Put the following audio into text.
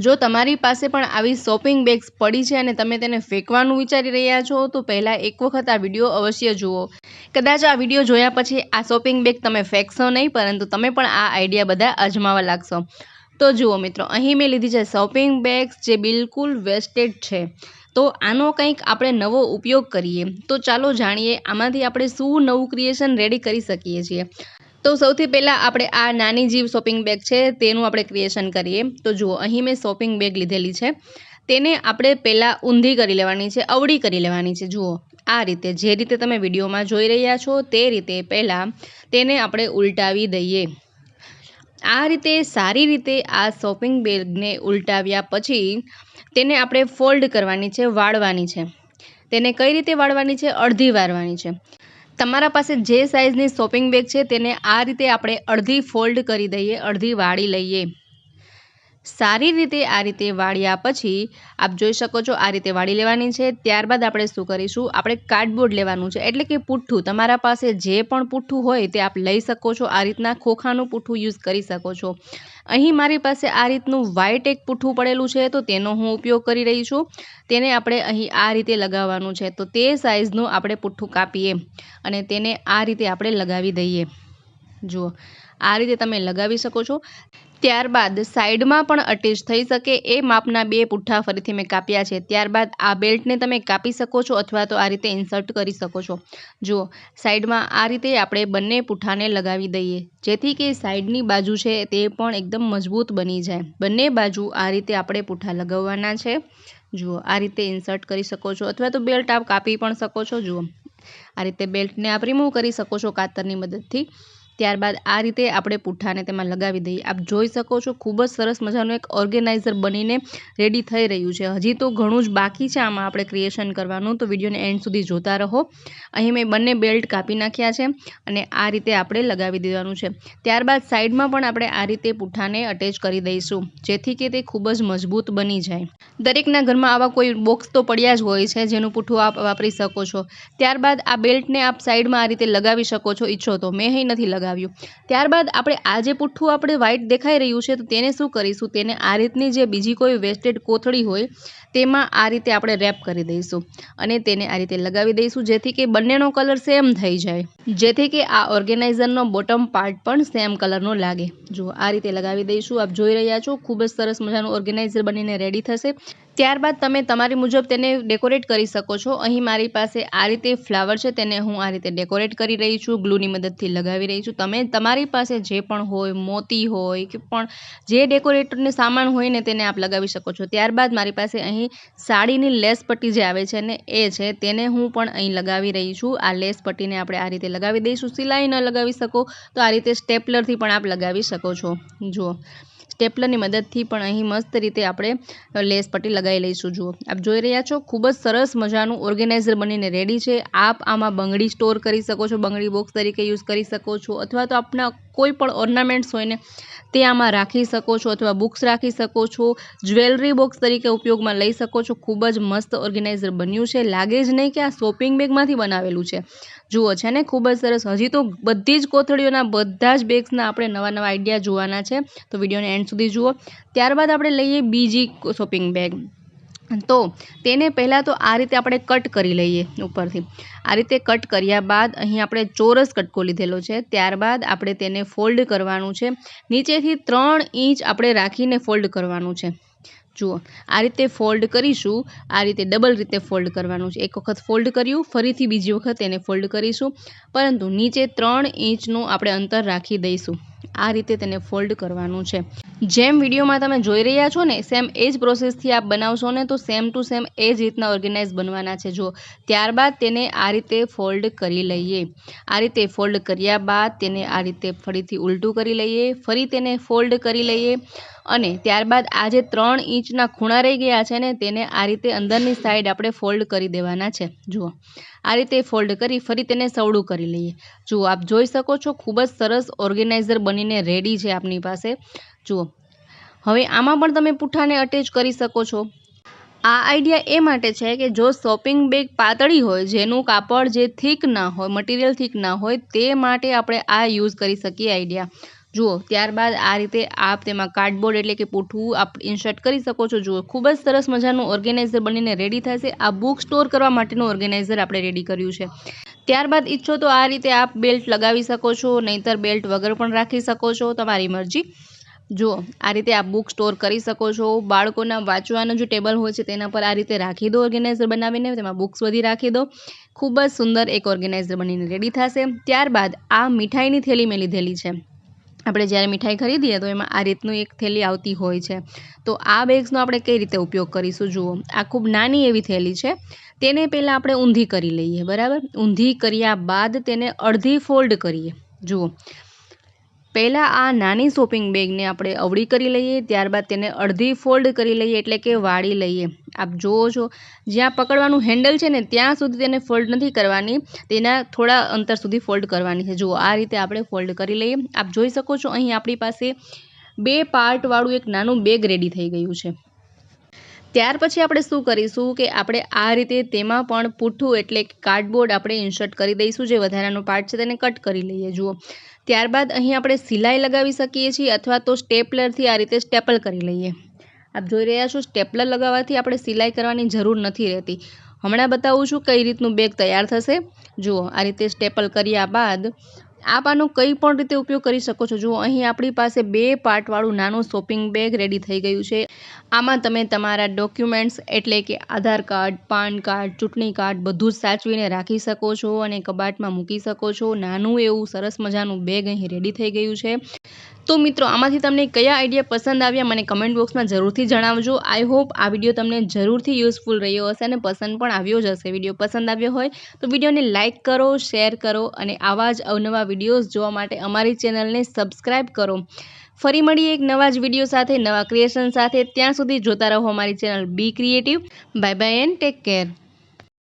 જો તમારી પાસે પણ આવી શોપિંગ બેગ્સ પડી છે અને તમે તેને ફેંકવાનું વિચારી રહ્યા છો તો પહેલાં એક વખત આ વિડીયો અવશ્ય જુઓ. કદાચ આ વિડીયો જોયા પછી આ શોપિંગ બેગ તમે ફેંકશો નહીં, પરંતુ તમે પણ આ આઈડિયા બધા અજમાવવા લાગશો. તો જુઓ મિત્રો, અહીં મેં લીધી છે શોપિંગ બેગ્સ જે બિલકુલ વેસ્ટેડ છે. તો આનો કંઈક આપણે નવો ઉપયોગ કરીએ. તો ચાલો જાણીએ આમાંથી આપણે શું નવું ક્રિએશન રેડી કરી શકીએ છીએ. તો સૌથી પહેલાં આપણે આ નાની જીવ શોપિંગ બેગ છે તેનું આપણે ક્રિએશન કરીએ. તો જુઓ, અહીં મેં શોપિંગ બેગ લીધેલી છે. તેને આપણે પહેલાં ઊંધી કરી લેવાની છે, અવળી કરી લેવાની છે. જુઓ, આ રીતે જે રીતે તમે વિડીયોમાં જોઈ રહ્યા છો તે રીતે પહેલાં તેને આપણે ઉલટાવી દઈએ. આ રીતે સારી રીતે આ શોપિંગ બેગને ઉલટાવ્યા પછી તેને આપણે ફોલ્ડ કરવાની છે, વાળવાની છે. તેને કઈ રીતે વાળવાની છે? અડધી વાળવાની છે. તમારા પાસે જે સાઇઝની શોપિંગ બેગ છે તેને આ રીતે આપણે અડધી ફોલ્ડ કરી દઈએ, અડધી વાળી લઈએ. સારી રીતે આ રીતે વાળ્યા પછી આપ જોઈ શકો છો આ રીતે વાળી લેવાની છે. ત્યારબાદ આપણે શું કરીશું? આપણે કાર્ડબોર્ડ લેવાનું છે, એટલે કે પુઠ્ઠું. તમારા પાસે જે પણ પુઠ્ઠું હોય તે આપ લઈ શકો છો. આ રીતના ખોખાનું પુઠ્ઠું યુઝ કરી શકો છો. અહીં મારી પાસે આ રીતનું વ્હાઇટ એક પુઠ્ઠું પડેલું છે તો તેનો હું ઉપયોગ કરી રહી છું. તેને આપણે અહીં આ રીતે લગાવવાનું છે. તો તે સાઇઝનું આપણે પુઠ્ઠું કાપીએ અને તેને આ રીતે આપણે લગાવી દઈએ. જુઓ, આ રીતે તમે લગાવી શકો છો. ત્યારબાદ સાઈડમાં પણ અટેચ થઈ શકે એ માપના 2 પુઠ્ઠા ફરીથી મેં કાપ્યા છે. ત્યારબાદ આ બેલ્ટને તમે કાપી શકો છો અથવા તો આ રીતે ઇન્સર્ટ કરી શકો છો. જુઓ, સાઈડમાં આ રીતે આપણે બંને પુઠ્ઠાને લગાવી દઈએ, જેથી કે સાઈડની બાજુ છે તે પણ એકદમ મજબૂત બની જાય. બંને બાજુ આ રીતે આપણે પુઠ્ઠા લગાવવાના છે. જુઓ, આ રીતે ઇન્સર્ટ કરી શકો છો અથવા તો બેલ્ટ આપ કાપી પણ શકો છો. જુઓ, આ રીતે બેલ્ટને આપ રિમૂવ કરી શકો છો કાતરની મદદથી. ત્યારબાદ આ રીતે આપણે પુઠ્ઠાને તેમાં લગાવી દઈએ. આપ જોઈ શકો છો ખૂબ જ સરસ મજાનું એક ઓર્ગેનાઇઝર બનીને રેડી થઈ રહ્યું છે. હજી તો ઘણું જ બાકી છે આમાં આપણે ક્રિએશન કરવાનું, તો વિડીયોને એન્ડ સુધી જોતા રહો. અહીં મેં બંને બેલ્ટ કાપી નાખ્યા છે અને આ રીતે આપણે લગાવી દેવાનું છે. ત્યારબાદ સાઈડમાં પણ આપણે આ રીતે પુઠ્ઠાને અટેચ કરી દઈશું, જેથી કે તે ખૂબ જ મજબૂત બની જાય. દરેકના ઘરમાં આવા કોઈ બોક્સ તો પડ્યા જ હોય છે જેનું પુઠ્ઠું આપ વાપરી શકો છો. ત્યારબાદ આ બેલ્ટને આપ સાઈડમાં આ રીતે લગાવી શકો છો ઈચ્છો તો. મેં અહીં નથી લગાવ્યું. ત્યારબાદ આપણે આ જે પુઠ્ઠું આપણે વ્હાઇટ દેખાઈ રહ્યું છે તો તેને શું કરીશું? તેને આ રીતની જે બીજી કોઈ વેસ્ટેડ કોથળી હોય તેમાં આ રીતે આપણે રેપ કરી દઈશું અને તેને આ રીતે લગાવી દઈશું, જેથી કે બંનેનો કલર સેમ થઈ જાય, જેથી કે આ ઓર્ગેનાઇઝરનો બોટમ પાર્ટ પણ સેમ કલરનો લાગે. જુઓ, આ રીતે લગાવી દઈશું. આપ જોઈ રહ્યા છો ખૂબ જ સરસ મજાનું ઓર્ગેનાઇઝર બનીને રેડી થશે. ત્યારબાદ તમે તમારી મુજબ તેને ડેકોરેટ કરી શકો છો. અહીં મારી પાસે આ રીતે ફ્લાવર છે, તેને હું આ રીતે ડેકોરેટ કરી રહી છું, ગ્લુની મદદથી લગાવી રહી છું. તમે તમારી પાસે જે પણ હોય, મોતી હોય કે પણ જે ડેકોરેટરને સામાન હોય ને તેને આપ લગાવી શકો છો. ત્યારબાદ મારી પાસે અહીં સાડીની લેસ પટ્ટી જે આવે છે ને એ છે, તેને હું પણ અહીં લગાવી રહી છું. આ લેસ પટ્ટીને આપણે આ રીતે લગાવી દઈશું. સિલાઈ ન લગાવી શકો તો આ રીતે સ્ટેપલરથી પણ આપ લગાવી શકો છો. જુઓ, સ્ટેપલરની મદદથી પણ અહીં મસ્ત રીતે આપણે લેસ પટ્ટી લગાવી લઈશું. જુઓ, આપ જોઈ રહ્યા છો ખૂબ જ સરસ મજાનું ઓર્ગેનાઇઝર બનીને રેડી છે. આપ આમાં બંગડી સ્ટોર કરી શકો છો, બંગડી બોક્સ તરીકે યુઝ કરી શકો છો, અથવા તો આપના કોઈ પણ ઓર્નામેન્ટ્સ હોય ને તે આમાં રાખી શકો છો, અથવા બુક્સ રાખી શકો છો, જ્વેલરી બોક્સ તરીકે ઉપયોગમાં લઈ શકો છો. ખૂબ જ મસ્ત ઓર્ગેનાઇઝર બન્યું છે. લાગે જ નહીં કે આ શોપિંગ બેગમાંથી બનાવેલું છે. જુઓ, છે ને ખૂબ જ સરસ. હજી તો બધી જ કોથળીઓના બધા જ બેગ્સના આપણે નવા નવા આઈડિયા જોવાના છે, તો વિડીયોને એન્ડ સુધી જુઓ. ત્યારબાદ આપણે લઈએ બીજી શોપિંગ બેગ. તો તેને પહેલાં તો આ રીતે આપણે કટ કરી લઈએ ઉપરથી. આ રીતે કટ કર્યા બાદ અહીં આપણે ચોરસ કટકો લીધેલો છે. ત્યારબાદ આપણે તેને ફોલ્ડ કરવાનું છે. નીચેથી 3 ઇંચ આપણે રાખીને ફોલ્ડ કરવાનું છે. જુઓ, આ રીતે ફોલ્ડ કરીશું. આ રીતે ડબલ રીતે ફોલ્ડ કરવાનું છે. એક વખત ફોલ્ડ કર્યું, ફરીથી બીજી વખત તેને ફોલ્ડ કરીશું, પરંતુ નીચે 3 ઇંચનું આપણે અંતર રાખી દઈશું. આ રીતે તેને ફોલ્ડ કરવાનું છે. જેમ વિડીયોમાં તમે જોઈ રહ્યા છો ને સેમ એ જ પ્રોસેસથી આપ બનાવશો ને તો સેમ ટુ સેમ એ જ રીતના ઓર્ગેનાઇઝ બનવાના છે. જુઓ, ત્યારબાદ તેને આ રીતે ફોલ્ડ કરી લઈએ. આ રીતે ફોલ્ડ કર્યા બાદ તેને આ રીતે ફરીથી ઉલટું કરી લઈએ, ફરી તેને ફોલ્ડ કરી લઈએ અને ત્યારબાદ આ જે 3 ઇંચના ખૂણા રહી ગયા છે ને તેને આ રીતે અંદરની સાઈડ આપણે ફોલ્ડ કરી દેવાના છે. જુઓ, આ રીતે ફોલ્ડ કરી ફરી તેને સવડું કરી લઈએ. જુઓ, આપ જોઈ શકો છો ખૂબ જ સરસ ઓર્ગેનાઇઝર બનીને રેડી છે આપની પાસે. જુઓ, હવે આમાં પણ તમે પુઠ્ઠાને અટેચ કરી શકો છો. આ આઈડિયા એ માટે છે કે જો શોપિંગ બેગ પાતળી હોય, જેનું કાપડ જે થીક ના હોય, મટીરિયલ થીક ના હોય, તે માટે આપણે આ યુઝ કરી શકીએ આઈડિયા. જુઓ ત્યારબાદ આ રીતે આપ તેમાં કાર્ડબોર્ડ એટલે કે પૂઠું આપ ઇન્સર્ટ કરી શકો છો. જુઓ ખૂબ જ સરસ મજાનું ઓર્ગેનાઇઝર બનીને રેડી થશે. આ બુક સ્ટોર કરવા માટેનું ઓર્ગેનાઇઝર આપણે રેડી કર્યું છે. ત્યારબાદ ઈચ્છો તો આ રીતે આપ બેલ્ટ લગાવી શકો છો, નહીંતર બેલ્ટ વગર પણ રાખી શકો છો, તમારી મરજી. જુઓ આ રીતે આપ બુક સ્ટોર કરી શકો છો. બાળકોના વાંચવાનું જે ટેબલ હોય છે તેના પર આ રીતે રાખી દો ઓર્ગેનાઇઝર બનાવીને, તેમાં બુક્સ બધી રાખી દો. ખૂબ જ સુંદર એક ઓર્ગેનાઇઝર બનીને રેડી થશે. ત્યારબાદ આ મીઠાઈની થેલી મેં લીધેલી છે. આપણે જ્યારે મીઠાઈ ખરીદીએ તો એમાં આ રીતનું એક થેલી આવતી હોય છે. તો આ બેગ્સનો આપણે કઈ રીતે ઉપયોગ કરીશું? જુઓ આ ખૂબ નાની એવી થેલી છે. તેને પહેલાં આપણે ઊંધી કરી લઈએ, બરાબર. ઊંધી કર્યા બાદ તેને અડધી ફોલ્ડ કરીએ. જુઓ પહેલાં આ નાની શોપિંગ બેગને આપણે અવળી કરી લઈએ, ત્યારબાદ તેને અડધી ફોલ્ડ કરી લઈએ એટલે કે વાળી લઈએ. આપ જુઓ છો જ્યાં પકડવાનું હેન્ડલ છે ને ત્યાં સુધી તેને ફોલ્ડ નથી કરવાની, તેના થોડા અંતર સુધી ફોલ્ડ કરવાની છે. જુઓ આ રીતે આપણે ફોલ્ડ કરી લઈએ. આપ જોઈ શકો છો અહીં આપણી પાસે 2 પાર્ટવાળું એક નાનું બેગ રેડી થઈ ગયું છે. ત્યાર પછી આપણે શું કરીશું કે આપણે આ રીતે તેમાં પણ પૂઠું એટલે કાર્ડબોર્ડ આપણે ઇન્સર્ટ કરી દઈશું. જે વધારાનો પાર્ટ છે તેને કટ કરી લઈએ. જુઓ ત્યારબાદ અહીં આપણે સિલાઈ લગાવી શકીએ છીએ અથવા તો સ્ટેપલરથી આ રીતે સ્ટેપલ કરી લઈએ. આપ જોઈ રહ્યા છો સ્ટેપલર લગાવવાથી આપણે સિલાઈ કરવાની જરૂર નથી રહેતી. હમણાં બતાવું છું કઈ રીતનું બેગ તૈયાર થશે. જુઓ આ રીતે સ્ટેપલ કર્યા બાદ આપ આનો કંઈ પણ રીતે ઉપયોગ કરી શકો છો. જુઓ અહીં આપણી પાસે 2 પાર્ટવાળું નાનું શોપિંગ બેગ રેડી થઈ ગયું છે. આમાં તમે તમારા ડોક્યુમેન્ટ્સ એટલે કે આધાર કાર્ડ, પાન કાર્ડ, ચૂંટણી કાર્ડ બધું જ સાચવીને રાખી શકો છો અને કબાટમાં મૂકી શકો છો. નાનું એવું સરસ મજાનું બેગ અહીં રેડી થઈ ગયું છે. તો મિત્રો આમાંથી તમને કયા આઈડિયા પસંદ આવ્યા મને કમેન્ટ બોક્સમાં જરૂરથી જણાવજો. આઈ હોપ આ વિડીયો તમને જરૂરથી યુઝફુલ રહ્યો હશે અને પસંદ પણ આવ્યો જ હશે. વિડીયો પસંદ આવ્યો હોય તો વિડીયોને લાઇક કરો, શેર કરો અને આવા જ અવનવા વિડીયોઝ જોવા માટે અમારી ચેનલને સબસ્ક્રાઈબ કરો. ફરી મળીએ એક નવા જ વિડીયો સાથે, નવા ક્રિએશન સાથે. ત્યાં સુધી જોતા રહો અમારી channel be creative. Bye bye and take care.